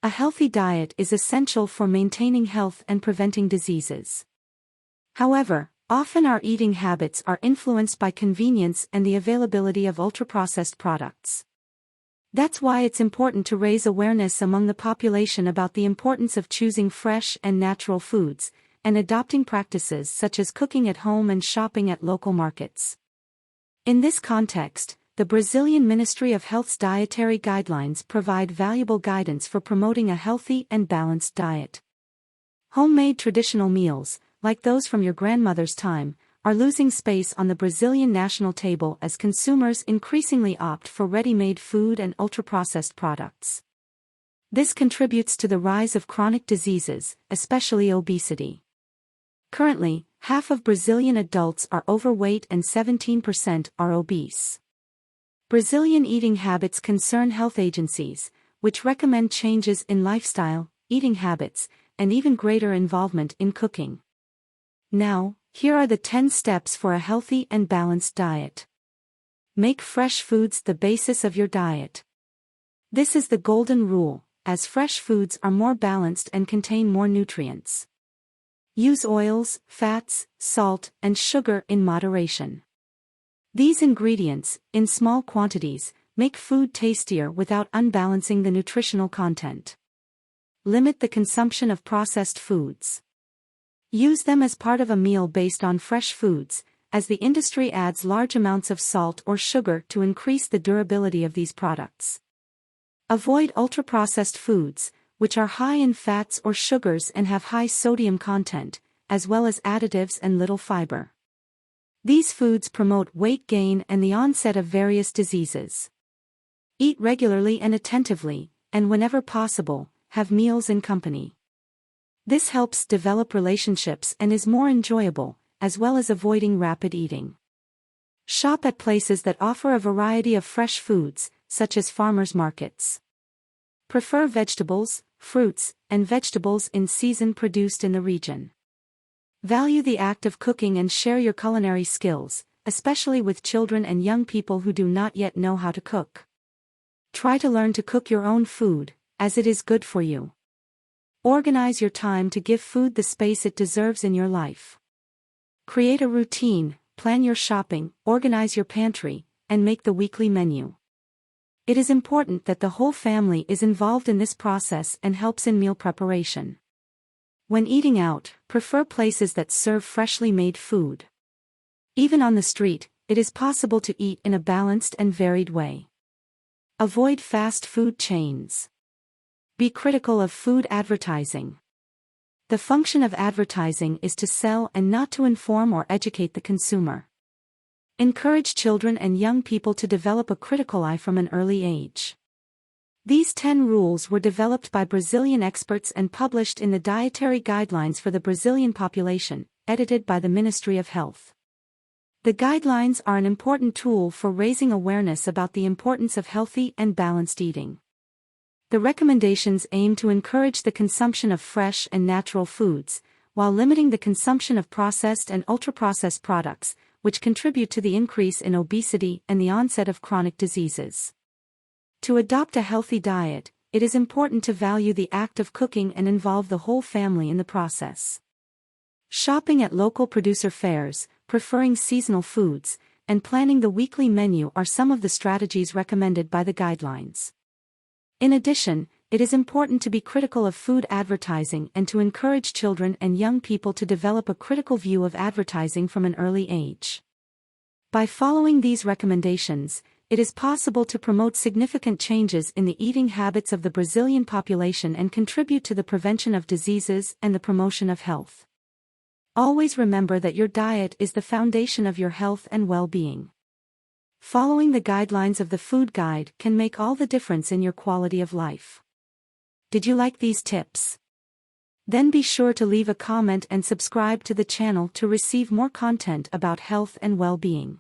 A healthy diet is essential for maintaining health and preventing diseases. However, often our eating habits are influenced by convenience and the availability of ultra-processed products. That's why it's important to raise awareness among the population about the importance of choosing fresh and natural foods, and adopting practices such as cooking at home and shopping at local markets. In this context, the Brazilian Ministry of Health's dietary guidelines provide valuable guidance for promoting a healthy and balanced diet. Homemade traditional meals, like those from your grandmother's time, are losing space on the Brazilian national table as consumers increasingly opt for ready-made food and ultra-processed products. This contributes to the rise of chronic diseases, especially obesity. Currently, half of Brazilian adults are overweight and 17% are obese. Brazilian eating habits concern health agencies, which recommend changes in lifestyle, eating habits, and even greater involvement in cooking. Now, here are the 10 steps for a healthy and balanced diet. Make fresh foods the basis of your diet. This is the golden rule, as fresh foods are more balanced and contain more nutrients. Use oils, fats, salt, and sugar in moderation. These ingredients, in small quantities, make food tastier without unbalancing the nutritional content. Limit the consumption of processed foods. Use them as part of a meal based on fresh foods, as the industry adds large amounts of salt or sugar to increase the durability of these products. Avoid ultra-processed foods, which are high in fats or sugars and have high sodium content, as well as additives and little fiber. These foods promote weight gain and the onset of various diseases. Eat regularly and attentively, and whenever possible, have meals in company. This helps develop relationships and is more enjoyable, as well as avoiding rapid eating. Shop at places that offer a variety of fresh foods, such as farmers' markets. Prefer vegetables, fruits, and vegetables in season produced in the region. Value the act of cooking and share your culinary skills, especially with children and young people who do not yet know how to cook. Try to learn to cook your own food, as it is good for you. Organize your time to give food the space it deserves in your life. Create a routine, plan your shopping, organize your pantry, and make the weekly menu. It is important that the whole family is involved in this process and helps in meal preparation. When eating out, prefer places that serve freshly made food. Even on the street, it is possible to eat in a balanced and varied way. Avoid fast food chains. Be critical of food advertising. The function of advertising is to sell and not to inform or educate the consumer. Encourage children and young people to develop a critical eye from an early age. These 10 rules were developed by Brazilian experts and published in the Dietary Guidelines for the Brazilian Population, edited by the Ministry of Health. The guidelines are an important tool for raising awareness about the importance of healthy and balanced eating. The recommendations aim to encourage the consumption of fresh and natural foods, while limiting the consumption of processed and ultra-processed products, which contribute to the increase in obesity and the onset of chronic diseases. To adopt a healthy diet, it is important to value the act of cooking and involve the whole family in the process. Shopping at local producer fairs, preferring seasonal foods, and planning the weekly menu are some of the strategies recommended by the guidelines. In addition, it is important to be critical of food advertising and to encourage children and young people to develop a critical view of advertising from an early age. By following these recommendations, it is possible to promote significant changes in the eating habits of the Brazilian population and contribute to the prevention of diseases and the promotion of health. Always remember that your diet is the foundation of your health and well-being. Following the guidelines of the food guide can make all the difference in your quality of life. Did you like these tips? Then be sure to leave a comment and subscribe to the channel to receive more content about health and well-being.